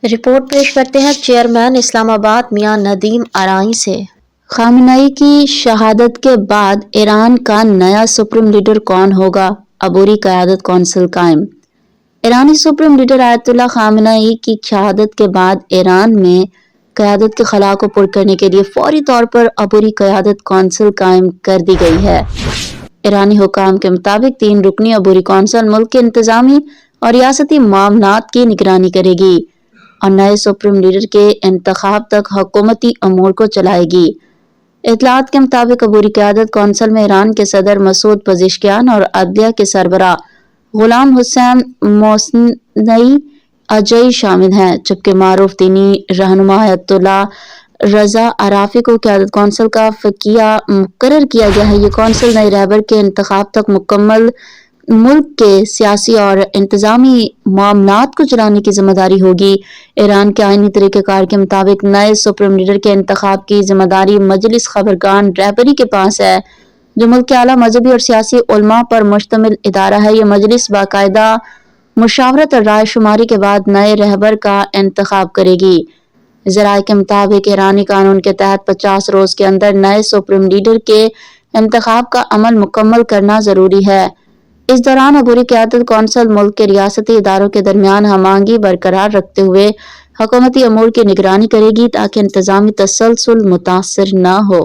Report پیش کرتے ہیں چیئرمین اسلام آباد میاں ندیم آرائی سے۔ خامنئی کی شہادت کے بعد ایران کا نیا سپریم لیڈر کون ہوگا؟ عبوری قیادت کونسل قائم۔ ایرانی سپریم لیڈر آیت اللہ خامنئی کی شہادت کے بعد ایران میں قیادت کے خلا کو پر کرنے کے لیے فوری طور پر عبوری قیادت کونسل قائم کر دی گئی ہے۔ ایرانی حکام کے مطابق 3 رکنی عبوری کونسل ملک کے انتظامی اور ریاستی معاملات کی نگرانی کرے گی اور نئے سپریم لیڈر کے انتخاب تک حکومتی امور کو چلائے گی۔ اطلاعات کے مطابق عبوری قیادت کونسل میں ایران کے صدر مسعود پزشکیان اور عدلیہ کے سربراہ غلام حسین محسنی اجائی شامل ہیں، جبکہ معروف دینی رہنما آیت اللہ رضا عرفی کو قیادت کونسل کا فقیہ مقرر کیا گیا ہے۔ یہ کونسل نئے رہبر کے انتخاب تک مکمل ملک کے سیاسی اور انتظامی معاملات کو چلانے کی ذمہ داری ہوگی۔ ایران کے آئینی طریقہ کار کے مطابق نئے سپریم لیڈر کے انتخاب کی ذمہ داری مجلس خبرگان رہبری کے پاس ہے، جو ملک کے اعلیٰ مذہبی اور سیاسی علماء پر مشتمل ادارہ ہے۔ یہ مجلس باقاعدہ مشاورت اور رائے شماری کے بعد نئے رہبر کا انتخاب کرے گی۔ ذرائع کے مطابق ایرانی قانون کے تحت 50 روز کے اندر نئے سپریم لیڈر کے انتخاب کا عمل مکمل کرنا ضروری ہے۔ اس دوران عبوری قیادت کونسل ملک کے ریاستی اداروں کے درمیان ہم آہنگی برقرار رکھتے ہوئے حکومتی امور کی نگرانی کرے گی تاکہ انتظامی تسلسل متاثر نہ ہو۔